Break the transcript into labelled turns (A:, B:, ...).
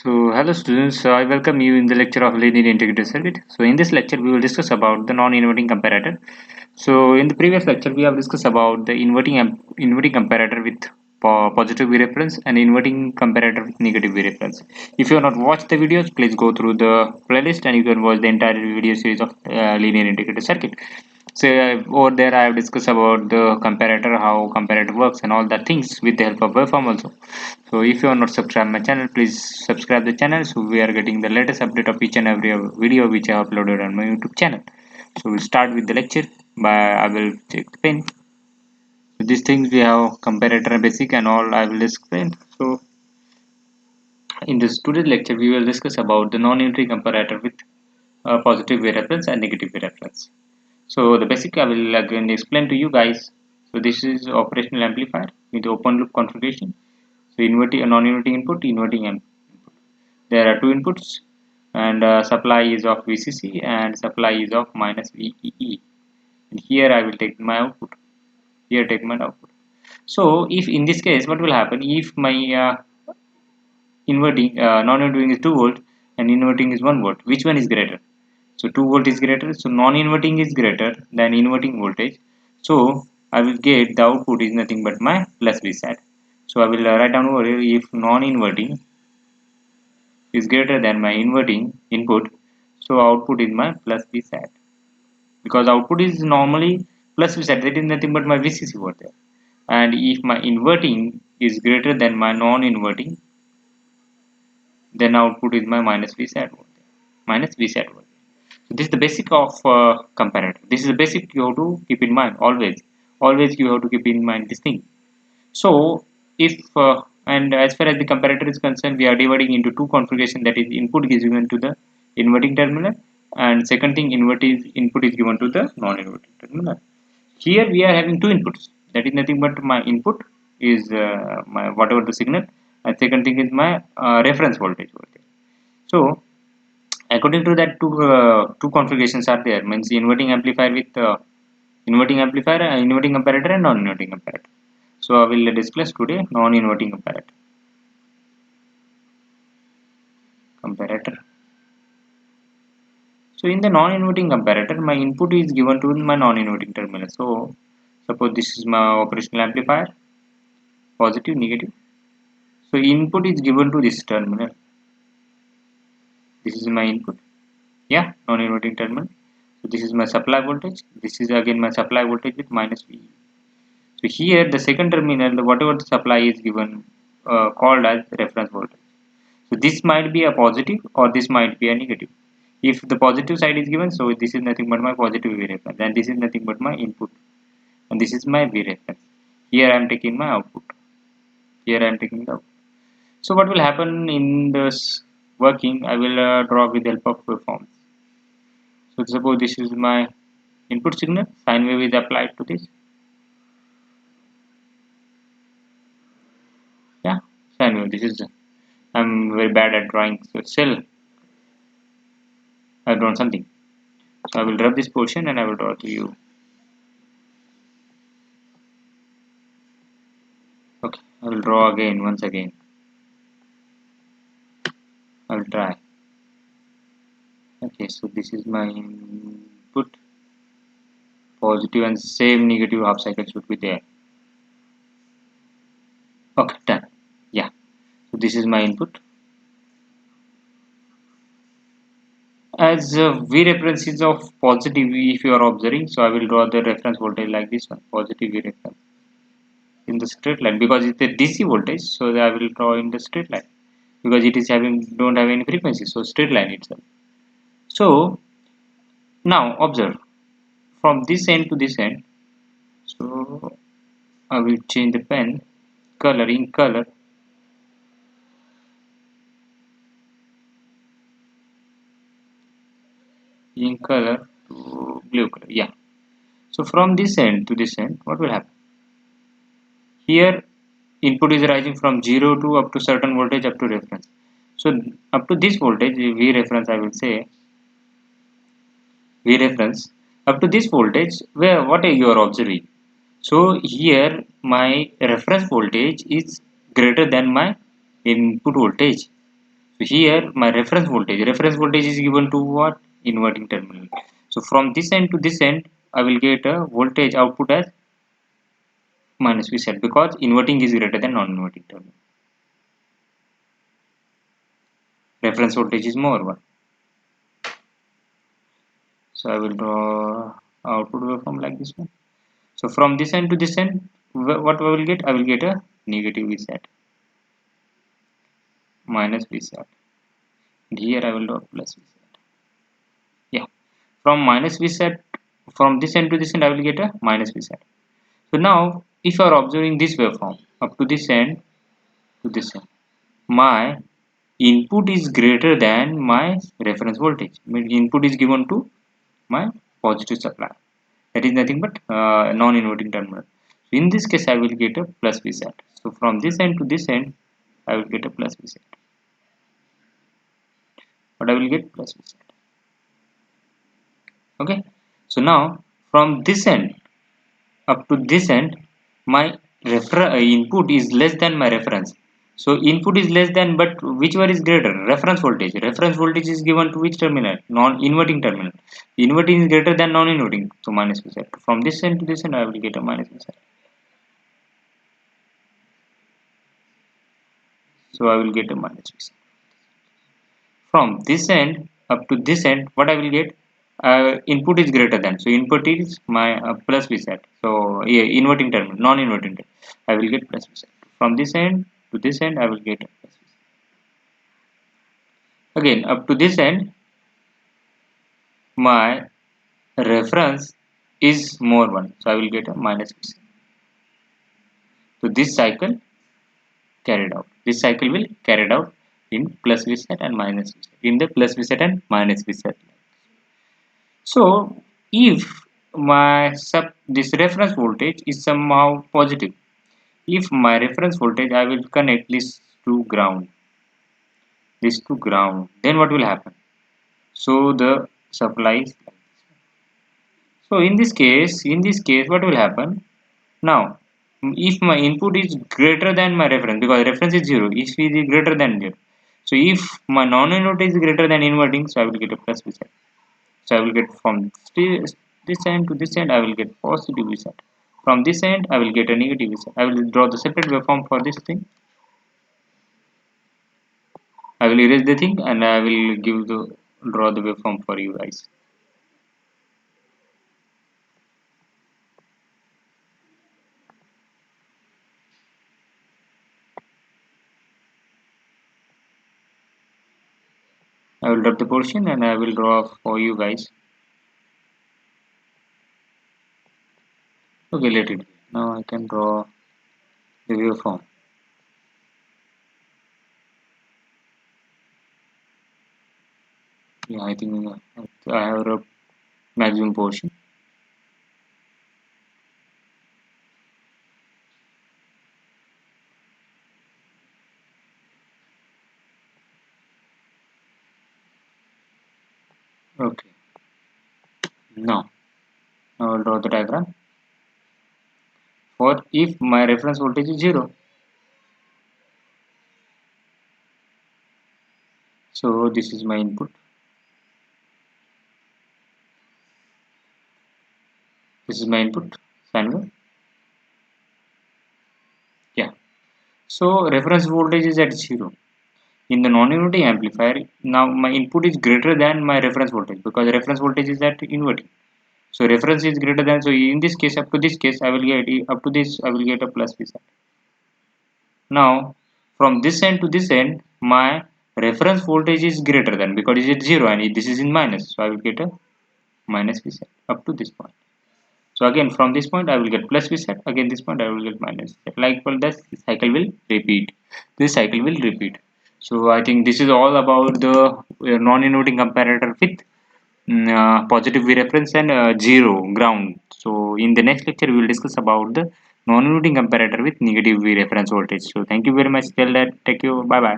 A: Hello students, I welcome you in the lecture of linear integrated circuit. So in this lecture we will discuss about the non-inverting comparator. So in the previous lecture we have discussed about the inverting comparator with positive V reference and inverting comparator with negative V reference. If you have not watched the videos, please go through the playlist and you can watch the entire video series of linear integrated circuit. So over there I have discussed about the comparator, how comparator works and all the things with the help of waveform also. So if you are not subscribed my channel, please subscribe the channel so we are getting the latest update of each and every video which I have uploaded on my YouTube channel. So we'll start with the lecture by I will take the pen. So these things we have comparator basic and all I will explain. So in this today's lecture we will discuss about the non-unitary comparator with positive V reference and negative V reference. So the basic I will again explain to you guys. So this is operational amplifier with open loop configuration. So inverting a non-inverting input, inverting input. There are two inputs and supply is of VCC and supply is of minus VEE. And here I will take my output. Here take my output. So if in this case what will happen if my inverting non-inverting is 2 volt and inverting is 1 volt, which one is greater? So 2 volt is greater, so non-inverting is greater than inverting voltage. So I will get the output is nothing but my plus V sat. So I will write down over here if non-inverting is greater than my inverting input, so output is my plus V sat. Because output is normally plus V sat, that is nothing but my VCC over there. And if my inverting is greater than my non-inverting, then output is my minus V sat over there. Minus V sat over there. So this is the basic of comparator. This is the basic you have to keep in mind always. Always you have to keep in mind this thing. So if and as far as the comparator is concerned, we are dividing into two configuration, that is input is given to the inverting terminal and second thing input is given to the non-inverting terminal. Here we are having two inputs, that is nothing but my input is my whatever the signal and second thing is my reference voltage over there. So according to that two configurations are there, means inverting amplifier with inverting amplifier, inverting comparator and non-inverting comparator. So I will discuss today non-inverting comparator. So in the non-inverting comparator, my input is given to my non-inverting terminal. So suppose this is my operational amplifier, positive, negative. So input is given to this terminal. This is my input. Yeah, non-inverting terminal. So this is my supply voltage. This is again my supply voltage with minus V. So here the second terminal, whatever the supply is given, called as reference voltage. So this might be a positive or this might be a negative. If the positive side is given, so this is nothing but my positive V reference and this is nothing but my input and this is my V reference. Here I am taking my output. Here I am taking the output. So what will happen in this working, I will draw with the help of waveforms. So suppose this is my input signal, sine wave is applied to this. Yeah, sine wave. This is I'm very bad at drawing, so still I've drawn something. So I will rub this portion and I will draw to you. Okay, I will draw again once again. I will try. Okay, so this is my input, positive and same negative half cycle should be there. Okay, done. Yeah, so this is my input. As V reference is of positive, if you are observing, so I will draw the reference voltage like this one, positive V reference in the straight line because it's a DC voltage, so I will draw in the straight line because it is having don't have any frequency, so straight line itself. So now observe from this end to this end. So I will change the pen color in color. In color to blue color. Yeah. So from this end to this end, what will happen? Here input is rising from 0 to up to certain voltage up to reference. So up to this voltage V reference, I will say V reference up to this voltage where what you are observing. So here my reference voltage is greater than my input voltage. So here my reference voltage is given to what? Inverting terminal. So from this end to this end, I will get a voltage output as minus V set because inverting is greater than non-inverting terminal. Reference voltage is more one. So I will draw output waveform like this one. So from this end to this end, what I will get? I will get a negative V set minus V set. And here I will draw plus V set. Yeah. From minus V set, from this end to this end, I will get a minus V set. So now, if you are observing this waveform up to this end to this end, my input is greater than my reference voltage. Input is given to my positive supply. That is nothing but non-inverting terminal. So in this case, I will get a plus V set. So from this end to this end, I will get a plus V set. But I will get plus V set. Okay. So now from this end up to this end, my input is less than my reference. So input is less than, but which one is greater? Reference voltage. Reference voltage is given to which terminal? Non-inverting terminal. Inverting is greater than non-inverting. So minus V set. From this end to this end, I will get a minus V set. So I will get a minus V set. From this end up to this end, what I will get? Input is greater than. So input is my plus V set. So yeah, inverting terminal, non-inverting terminal. I will get plus V set. From this end to this end, I will get a plus V set. Again, up to this end, my reference is more one. So I will get a minus V set. So this cycle carried out. This cycle will carried out in plus V set and minus V set. In the plus V set and minus V set. So if this reference voltage is somehow positive, if my reference voltage, I will connect this to ground, then what will happen? So the supply is like this. So in this case, what will happen? Now, if my input is greater than my reference, because reference is 0, if it is greater than 0. So if my non-inverting is greater than inverting, so I will get a plus V set. So I will get from this end to this end, I will get positive V set. From this end, I will get a negative V set. I will draw the separate waveform for this thing. I will erase the thing and I will draw the waveform for you guys. I will drop the portion and I will draw for you guys. Okay, let it be. Now I can draw the waveform. Yeah, I think I have a maximum portion. Okay. Now I will draw the diagram for if my reference voltage is 0. So this is my input. This is my input sine wave. Yeah. So reference voltage is at 0. In the non-inverting amplifier, now my input is greater than my reference voltage because reference voltage is at inverting. So reference is greater than. So in this case, up to this case, I will get up to this. I will get a plus V set. Now from this end to this end, my reference voltage is greater than because it is 0 and this is in minus. So I will get a minus V set up to this point. So again from this point I will get plus V set. Again this point I will get minus V set. Like well, this cycle will repeat. This cycle will repeat. So I think this is all about the non-inverting comparator with positive V reference and 0 ground. So in the next lecture we will discuss about the non-inverting comparator with negative V reference voltage. So thank you very much. Till that, take you. Bye bye.